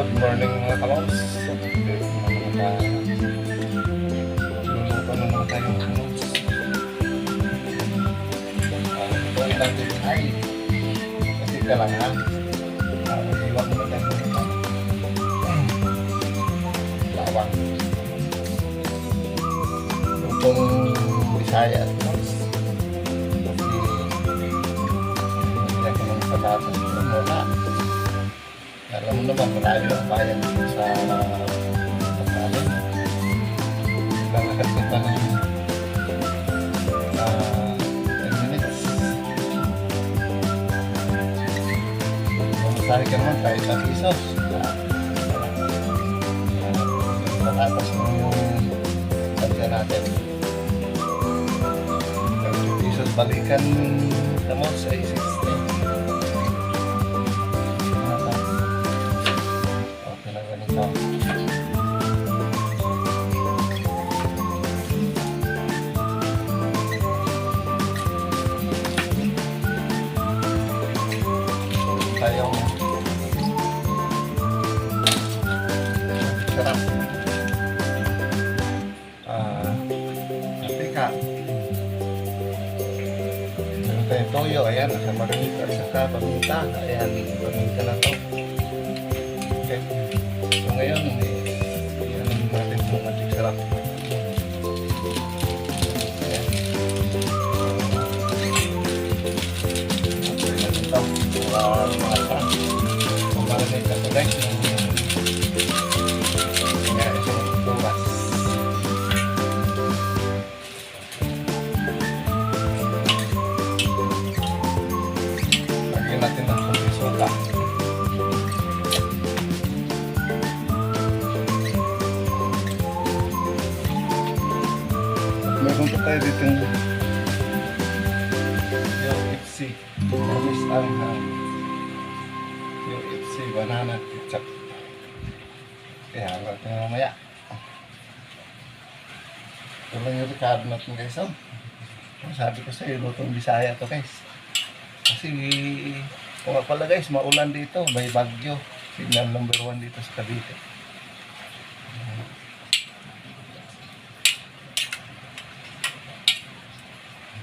Good morning mga kaloms. Luluto na naman tayo mga kaloms. Ito ilang din ay kasi kailangan iwag mo na tayo bawang lutong Bisaya at kaloms. Kasi hindi ako ng patatas muna. Alam mo naman, malayo ang bayan sa pagkain. Nakakasip pa ng 10 minutes. Mamasari ka naman kahit sa pisos. Patatas mo yung sandya natin. 30 pisos balikan sa mo sa 60. Tayong sarap Afrika. Meron tayong toyo, ayan, nasa marunita at saka paminta, ayan, paminta na to. Okay, so ngayon ayan natin kung magic sarap. Ayan, okay natin to. Mga sarap kung marinate na tulay kaya ito tumas. Lagyan natin ng konting suka. Meron pa tayo dito yung ipsi promise ang yung ipsi banana ketchup. Kaya hanggang ito mamaya ito lang yung Ricardo natin guys. Sabi ko sa iyo lutong Bisaya to guys kasi kung nga pala guys maulan dito, may bagyo, signal number 1 dito sa Cavite.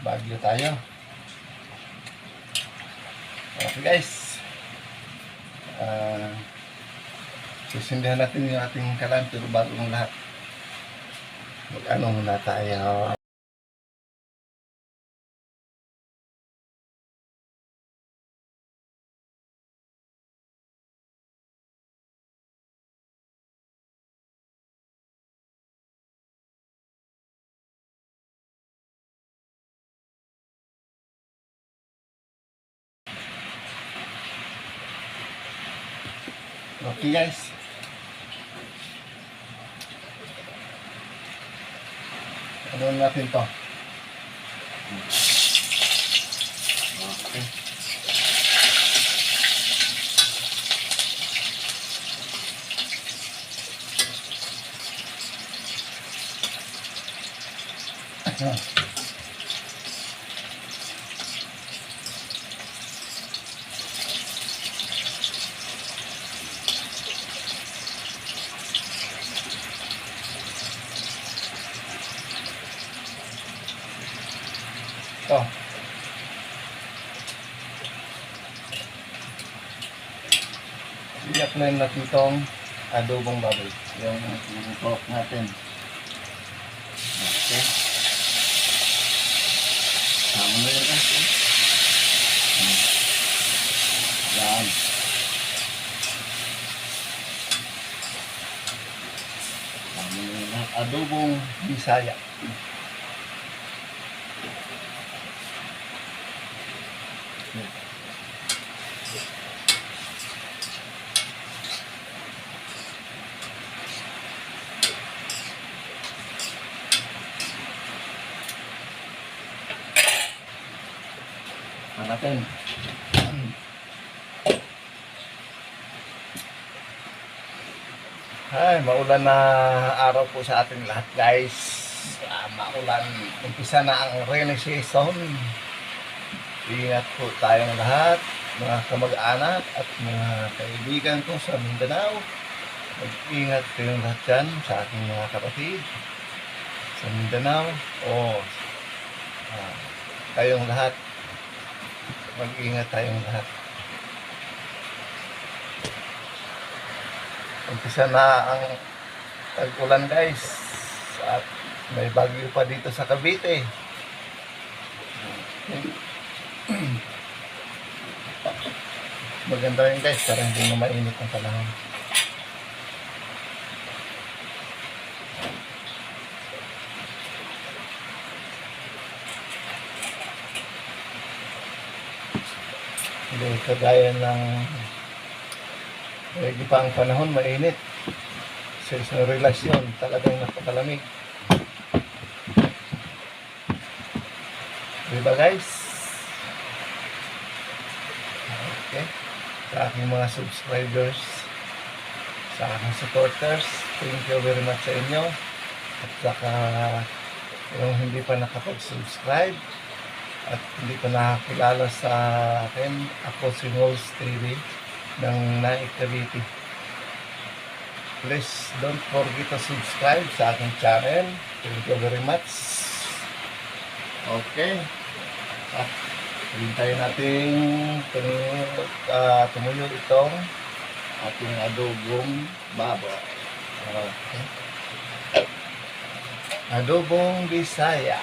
Bagyo tayo. Okay guys, susundan natin yung ating kalan pero bago ng lahat mag-ano muna tayo. Okay guys, ano natin to? Okay. Ito. I-apply natin itong adobong baboy. Yung pork natin. Okay. Tama na yun guys. Yan. Tama na yun. Adobong Bisaya. Natin. Ay, maulan na araw po sa ating lahat guys. Maulan. Umpisa na ang rainy season. Ingat po tayong lahat. mga kamag-anak at mga kaibigan ko sa Mindanao. Mag-ingat kayong lahat dyan sa aking mga kapatid sa Mindanao. Kayong lahat, mag-ingat tayong lahat. Umpisa na ang tag-ulan guys, at may bagyo pa dito sa Cavite. Maganda rin guys, para hindi na mainit ang panahon. Hindi kagaya ng hindi pa ang panahon mainit. Sa isang relasyon talagang napakalamig. Diba guys? Okay. Sa aking mga subscribers, sa aking supporters, thank you very much sa inyo. At saka yung hindi pa nakapag-subscribe at hindi pa nakakilala sa akin, ako si Rolls TV ng Naik Cavite. Please don't forget to subscribe sa aking channel. Thank you very much. Okay. Hintayin natin tumuyo itong ating adobong baba. Okay. Adobong Bisaya.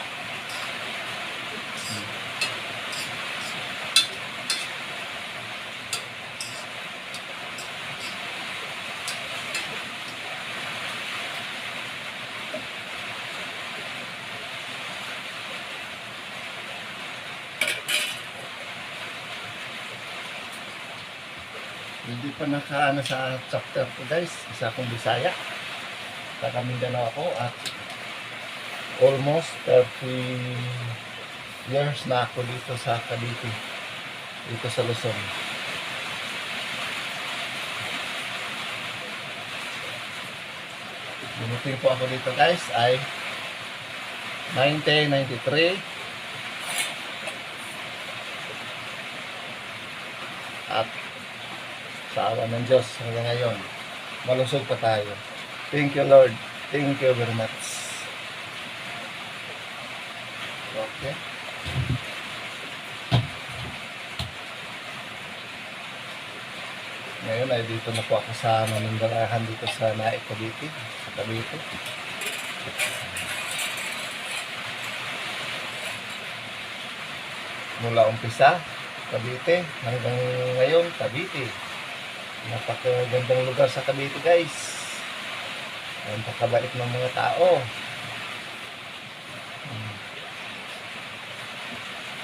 Hindi pa nakaano sa chapter ko guys, isa akong Bisaya. Taga Mindanao ako at almost 30 years na ako dito sa Cavite, dito sa Luzon. Dumating po ako dito guys ay 1993 at sa awa ng Diyos hanggang ngayon malusog pa tayo. Thank you Lord, thank you very much. Okay. Ngayon ay dito na po ako sa Manindarahan dito sa Naik Cavite, sa Cavite. Mula umpisa Cavite hanggang ngayon Cavite. Napakagandang lugar sa Cavite guys. Napakabait ng mga tao.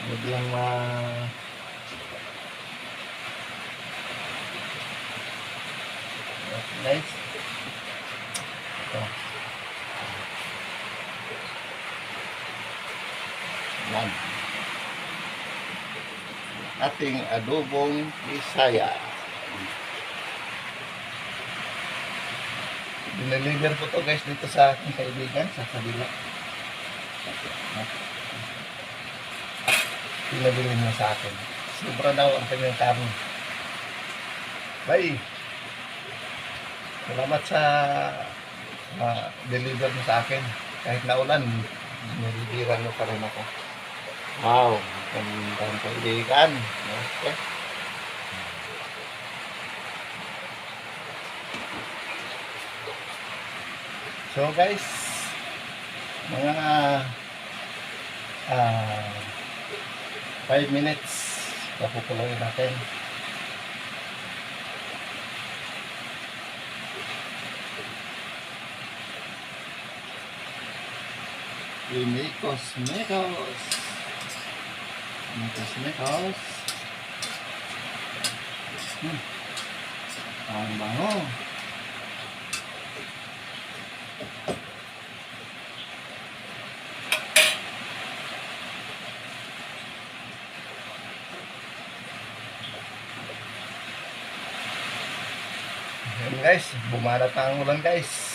Biglang guys. Ito. Yan. Ating adobong Bisaya. Dineliver po to guys dito sa aking kaibigan sa kabila. Pinabili niya sa akin. Sobra daw ang kanyang karon. Bye! Salamat sa deliver mo sa akin. Kahit naulan, nilibiran mo pa rin ako. Wow! Ang kaibigan. Okay. So guys, mga 5 minutes papukuloyin natin. Mekos. Ang bango. Ayan guys, bumalat na ang ulan guys.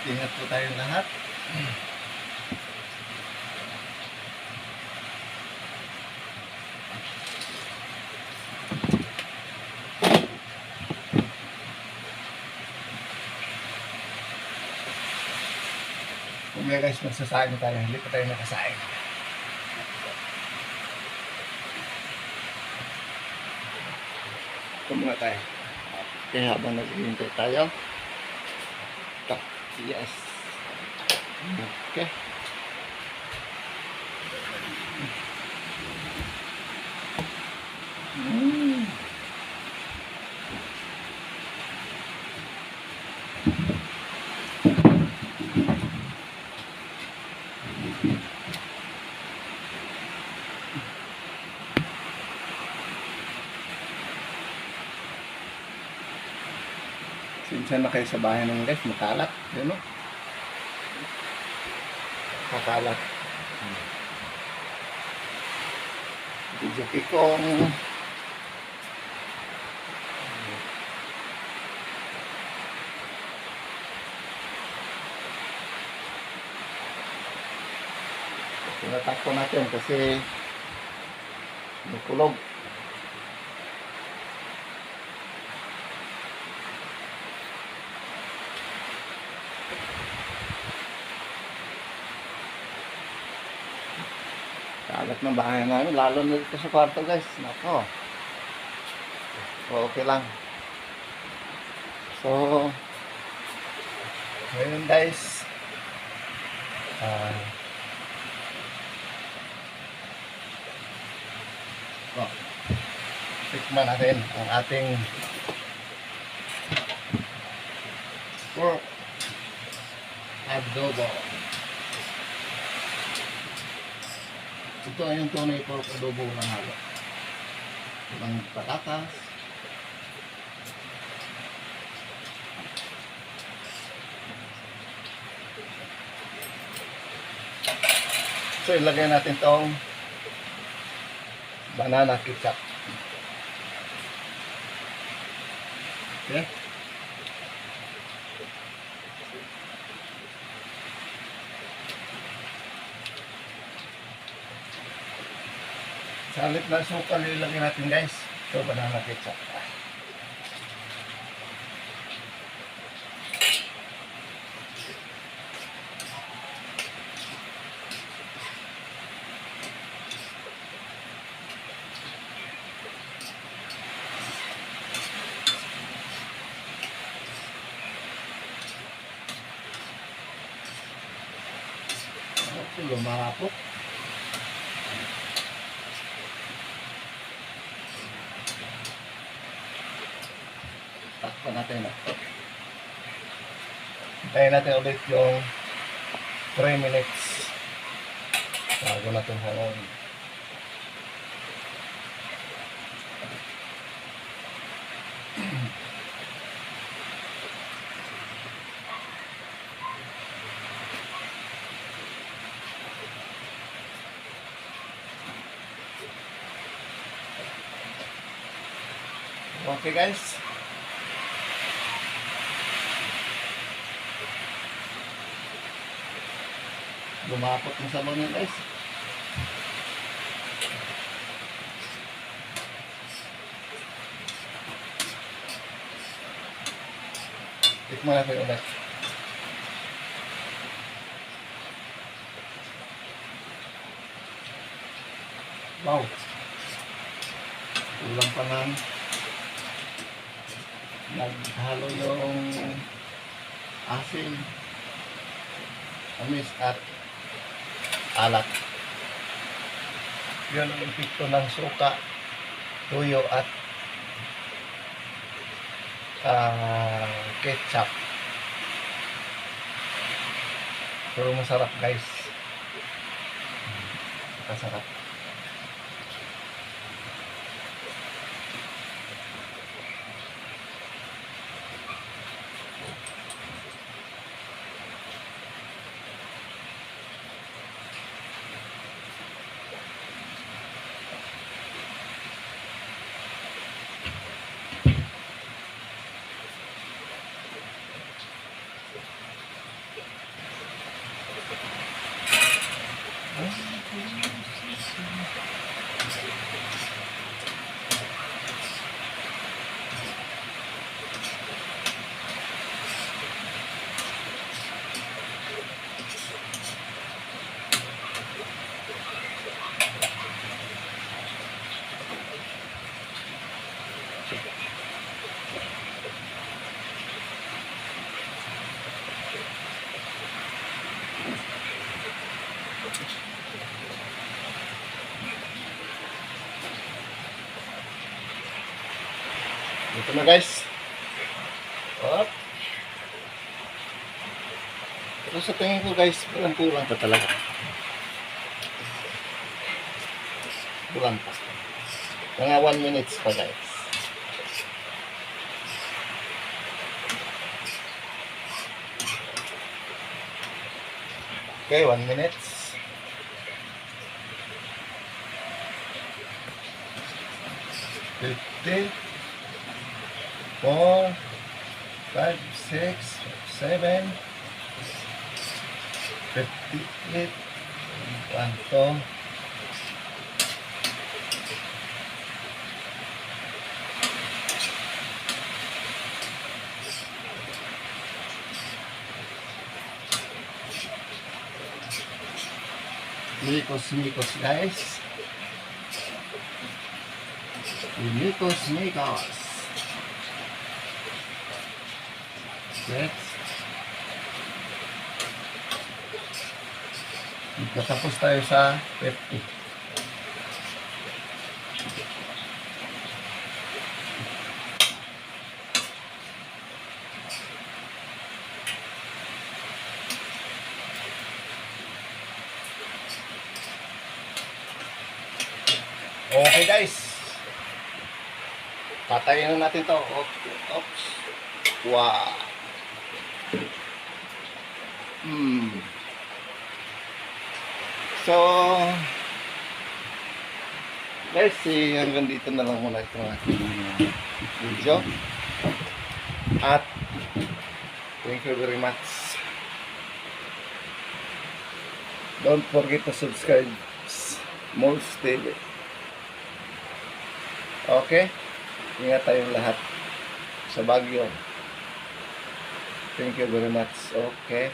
Ingat po tayong lahat. Kung may guys, magsasain na tayo. Hindi pa tayo nakasain. Ito muna tayo. Okay, habang naghihintay tayo. Tak, yes. Okay. Sinsan na kayo sa bahay ng guys, makalat. Yun o. Makalat. Video kikong. Tinatakpo natin kasi nakulog. Kalat ng bahay namin, lalo na dito sa kwarto guys. Nako. So, okay lang. So, ngayon guys, tikman natin ang ating pork adobo. Ito ay yung tunay pork adobo ng halo. Ibang patatas. So ilagay natin tong banana ketchup. Okay. Sa halip na sukal ilagay natin guys. Ito banana ketchup. Lumapok. Takpan natin na. Hintayin natin ulit yung 3 minutes bago natin hangon. Okay guys. Lumapot ng sabaw niya guys. Tikman natin ulit. Wow. Kulang pa lang. Naghalo yung asin, amis at alat. Yun ang epekto ng suka, tuyo at ketchup. Pero masarap guys. Masarap. Ito na guys. Up. Pero sa tingin ko guys, kulang pa talaga. Kulang pa. Mga 1 minutes pa guys. Okay, 1 minutes. $50, 4, 5, 6, 7, 58, 1, 2, Mikos guys. Mikos. Next. Magtatapos tayo sa 50. Okay guys. Patayin na natin to. Oops. Wow. So, guys, hanggang dito na lang muna itong ating video. At, thank you very much. Don't forget to subscribe. Moles TV. Okay? Ingat tayong lahat sa Baguio. Thank you very much. Okay.